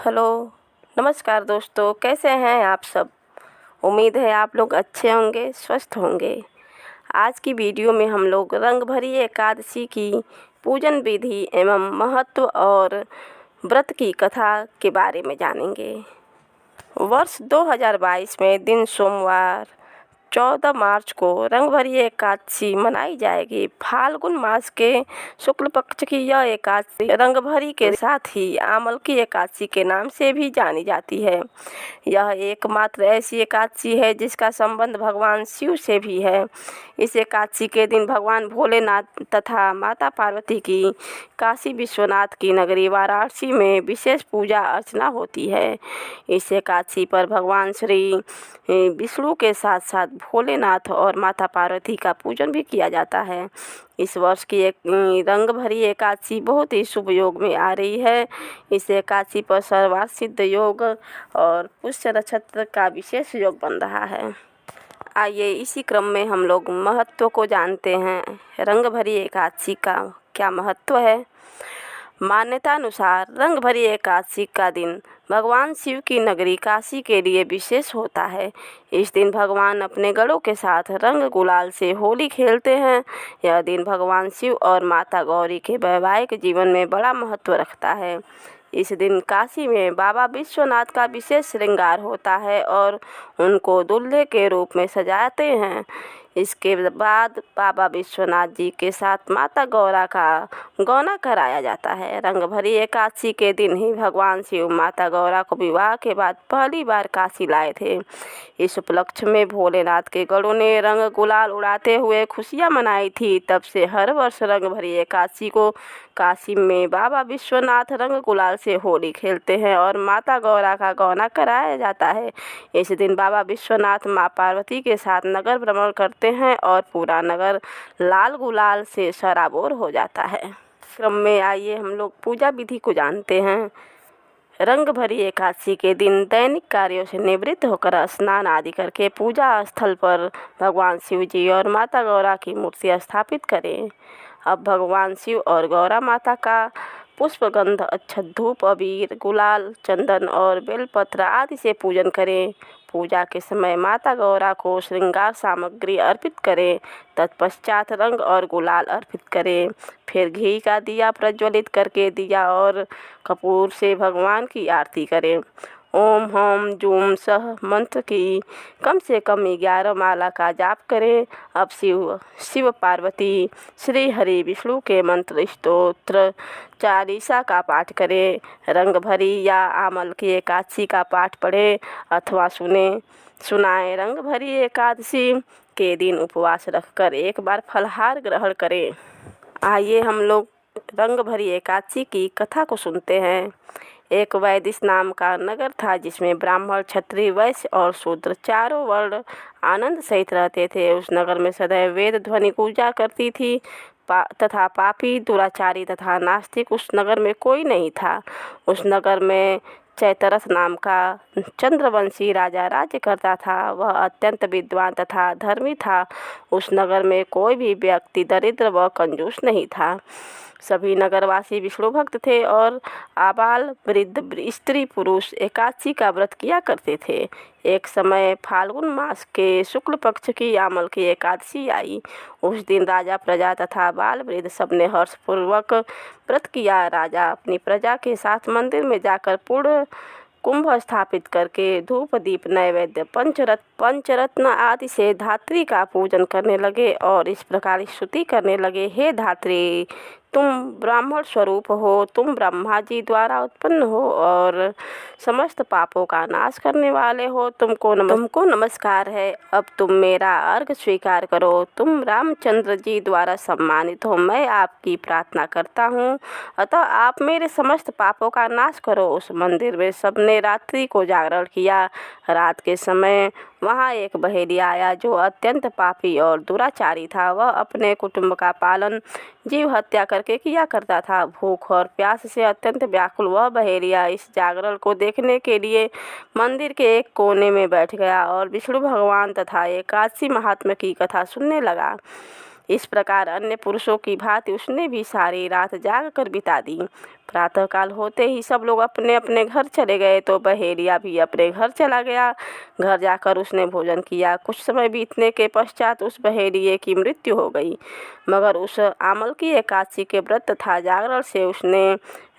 Hello, नमस्कार दोस्तों, कैसे हैं आप सब। उम्मीद है आप लोग अच्छे होंगे, स्वस्थ होंगे। आज की वीडियो में हम लोग रंगभरी एकादशी की पूजन विधि एवं महत्व और व्रत की कथा के बारे में जानेंगे। वर्ष 2022 में दिन सोमवार 14 मार्च को रंगभरी एकादशी मनाई जाएगी। फाल्गुन मास के शुक्ल पक्ष की यह एकादशी रंगभरी के साथ ही आमल की एकादशी के नाम से भी जानी जाती है। यह एकमात्र ऐसी एकादशी है जिसका संबंध भगवान शिव से भी है। इस एकादशी के दिन भगवान भोलेनाथ तथा माता पार्वती की काशी विश्वनाथ की नगरी वाराणसी में विशेष पूजा अर्चना होती है। इस एकादशी पर भगवान श्री विष्णु के साथ साथ भोलेनाथ और माता पार्वती का पूजन भी किया जाता है। इस वर्ष की एक रंगभरी एकादशी बहुत ही शुभ योग में आ रही है। इस एकादशी पर सर्वार्थ सिद्ध योग और पुष्य नक्षत्र का विशेष योग बन रहा है। आइए इसी क्रम में हम लोग महत्व को जानते हैं। रंगभरी एकादशी का क्या महत्व है। मान्यता अनुसार रंगभरी एकादशी का दिन भगवान शिव की नगरी काशी के लिए विशेष होता है। इस दिन भगवान अपने गणों के साथ रंग गुलाल से होली खेलते हैं। यह दिन भगवान शिव और माता गौरी के वैवाहिक जीवन में बड़ा महत्व रखता है। इस दिन काशी में बाबा विश्वनाथ का विशेष श्रृंगार होता है और उनको दूल्हे के रूप में सजाते हैं। इसके बाद बाबा विश्वनाथ जी के साथ माता गौरा का गौना कराया जाता है। रंगभरी एकादशी के दिन ही भगवान शिव माता गौरा को विवाह के बाद पहली बार काशी लाए थे। इस उपलक्ष्य में भोलेनाथ के गणों ने रंग गुलाल उड़ाते हुए खुशियां मनाई थी। तब से हर वर्ष रंगभरी एकादशी को काशी में बाबा विश्वनाथ रंग गुलाल से होली खेलते हैं और माता गौरा का गौना कराया जाता है। इस दिन बाबा विश्वनाथ माँ पार्वती के साथ नगर भ्रमण करते हैं और पूरा नगर लाल गुलाल से सराबोर हो जाता है। क्रम में आइए हम लोग पूजा विधि को जानते हैं। रंगभरी एकादशी के दिन दैनिक कार्यों से निवृत्त होकर स्नान आदि करके पूजा स्थल पर भगवान शिव जी और माता गौरा की मूर्ति स्थापित करें। अब भगवान शिव और गौरा माता का पुष्पगंध, अक्षत, धूप, अबीर, गुलाल, चंदन और बेलपत्र आदि से पूजन करें। पूजा के समय माता गौरा को श्रृंगार सामग्री अर्पित करें। तत्पश्चात रंग और गुलाल अर्पित करें। फिर घी का दिया प्रज्वलित करके दिया और कपूर से भगवान की आरती करें। ओम हम जूम सह मंत्र की कम से कम 11 माला का जाप करें। अब शिव पार्वती श्री हरि विष्णु के मंत्र स्तोत्र चालीसा का पाठ करें। रंगभरी या आमल की एकादशी का पाठ पढ़ें अथवा सुनाएं। रंगभरी एकादशी के दिन उपवास रखकर एक बार फलाहार ग्रहण करें। आइए हम लोग रंगभरी एकादशी की कथा को सुनते हैं। एक वैदिश नाम का नगर था जिसमें ब्राह्मण, क्षत्रिय, वैश्य और शूद्र चारों वर्ण आनंद सहित रहते थे। उस नगर में सदैव वेद ध्वनि गूंजा करती थी तथा पापी, दुराचारी तथा नास्तिक उस नगर में कोई नहीं था। उस नगर में चैतरथ नाम का चंद्रवंशी राजा राज्य करता था। वह अत्यंत विद्वान तथा धर्मी था। उस नगर में कोई भी व्यक्ति दरिद्र व कंजूस नहीं था। सभी नगरवासी विष्णु भक्त थे और आबाल वृद्ध स्त्री पुरुष एकादशी का व्रत किया करते थे। एक समय फाल्गुन मास के शुक्ल पक्ष की आमल की एकादशी आई। उस दिन राजा, प्रजा तथा बाल वृद्ध सबने हर्षपूर्वक व्रत किया। राजा अपनी प्रजा के साथ मंदिर में जाकर पूर्ण कुंभ स्थापित करके धूप, दीप, नैवेद्य, पंचरत्न आदि से धात्री का पूजन करने लगे और इस प्रकार स्तुति करने लगे। हे धात्री, तुम ब्राह्मण स्वरूप हो, तुम ब्रह्मा जी द्वारा उत्पन्न हो और समस्त पापों का नाश करने वाले हो। तुमको नमस्कार है। अब तुम मेरा अर्घ स्वीकार करो। तुम रामचंद्र जी द्वारा सम्मानित हो। मैं आपकी प्रार्थना करता हूँ, अतः आप मेरे समस्त पापों का नाश करो। उस मंदिर में सबने रात्रि को जागरण किया। रात के समय वहाँ एक बहेलिया आया जो अत्यंत पापी और दुराचारी था। वह अपने कुटुंब का पालन जीव हत्या करके किया करता था। भूख और प्यास से अत्यंत व्याकुल वह बहेलिया इस जागरण को देखने के लिए मंदिर के एक कोने में बैठ गया और विष्णु भगवान तथा एकादशी महात्म्य की कथा सुनने लगा। इस प्रकार अन्य पुरुषों की भांति उसने भी सारी रात जाग कर बिता दी। प्रातःकाल होते ही सब लोग अपने अपने घर चले गए तो बहेलिया भी अपने घर चला गया। घर जाकर उसने भोजन किया। कुछ समय बीतने के पश्चात उस बहेलिये की मृत्यु हो गई, मगर उस आमल की एकादशी के व्रत तथा जागरण से उसने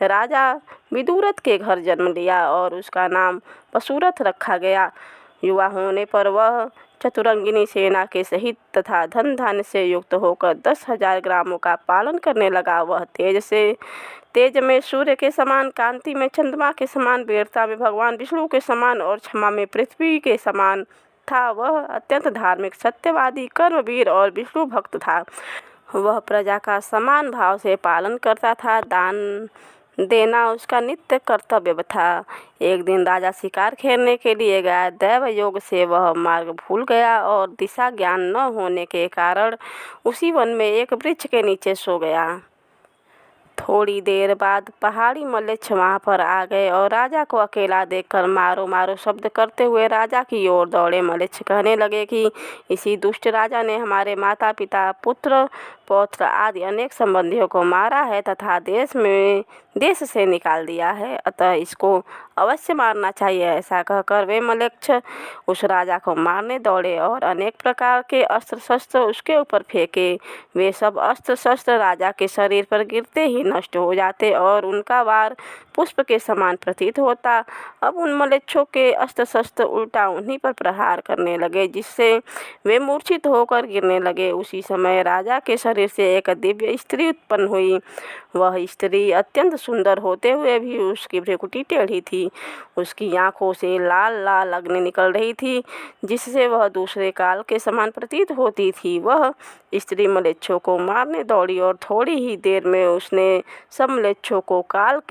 राजा विदुरथ के घर जन्म लिया और उसका नाम पशुरथ रखा गया। युवा होने पर वह चतुरंगिनी सेना के सहित तथा धन धान्य से युक्त होकर 10,000 ग्रामों का पालन करने लगा। वह तेज में सूर्य के समान, कांति में चंद्रमा के समान, वीरता में भगवान विष्णु के समान और क्षमा में पृथ्वी के समान था। वह अत्यंत धार्मिक, सत्यवादी, कर्मवीर और विष्णु भक्त था। वह प्रजा का समान भाव से पालन करता था। दान देना उसका नित्य कर्तव्य था। एक दिन राजा शिकार खेलने के लिए गया। दैव योग से वह मार्ग भूल गया और दिशा ज्ञान न होने के कारण उसी वन में एक वृक्ष के नीचे सो गया। थोड़ी देर बाद पहाड़ी मलेच्छ वहाँ पर आ गए और राजा को अकेला देखकर मारो मारो शब्द करते हुए राजा की ओर दौड़े। मलेच्छ कहने लगे कि इसी दुष्ट राजा ने हमारे माता पिता, पुत्र, पौत्र आदि अनेक संबंधियों को मारा है तथा देश से निकाल दिया है, अतः इसको अवश्य मारना चाहिए। ऐसा कहकर वे मलेच्छ उस राजा को मारने दौड़े और अनेक प्रकार के अस्त्र शस्त्र उसके ऊपर फेंके। वे सब अस्त्र शस्त्र राजा के शरीर पर गिरते ही नष्ट हो जाते और उनका वार पुष्प के समान प्रतीत होता। अब उन मलेच्छों के अस्त्र शस्त्र उल्टा उन्हीं पर प्रहार करने लगे, जिससे वे मूर्छित होकर गिरने लगे। उसी समय राजा के शरीर से एक दिव्य स्त्री उत्पन्न हुई। वह स्त्री अत्यंत सुंदर होते हुए भी उसकी भ्रुकुटी टेढ़ी थी। उसकी आंखों से लाल लाल अग्नि निकल रही थी, जिससे वह दूसरे काल के समान प्रतीत होती थी। वह स्त्री मलेच्छों को मारने दौड़ी और थोड़ी ही देर में उसने सब मलेच्छों को गाल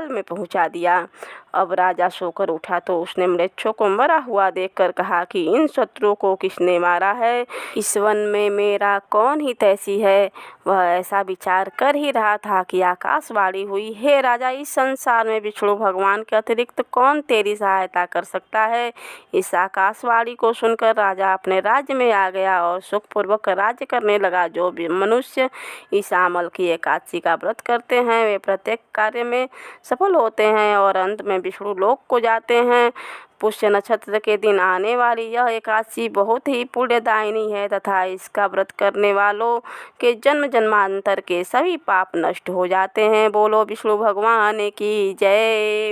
में पहुंचा दिया। अब राजा सोकर उठा तो उसने मलेच्छों को मरा हुआ देखकर कहा कि इन शत्रुओं को किसने मारा है? इस वन में मेरा कौन ही तैसी है? वह ऐसा विचार कर ही रहा था कि आकाशवाणी हुई, हे राजा, इस संसार में विष्णु भगवान के अतिरिक्त कौन तेरी सहायता कर सकता है? इस आकाशवाणी को सुनकर राजा अपने राज्य में आ गया और सुखपूर्वक राज्य करने लगा। जो भी मनुष्य इस आमल की एकादशी का व्रत करते हैं वे प्रत्येक कार्य में सफल होते हैं और अंत में विष्णु लोक को जाते हैं। पुष्य नक्षत्र के दिन आने वाली यह एकादशी बहुत ही पुण्यदायिनी है तथा इसका व्रत करने वालों के जन्म जन्मांतर के सभी पाप नष्ट हो जाते हैं। बोलो विष्णु भगवान की जय।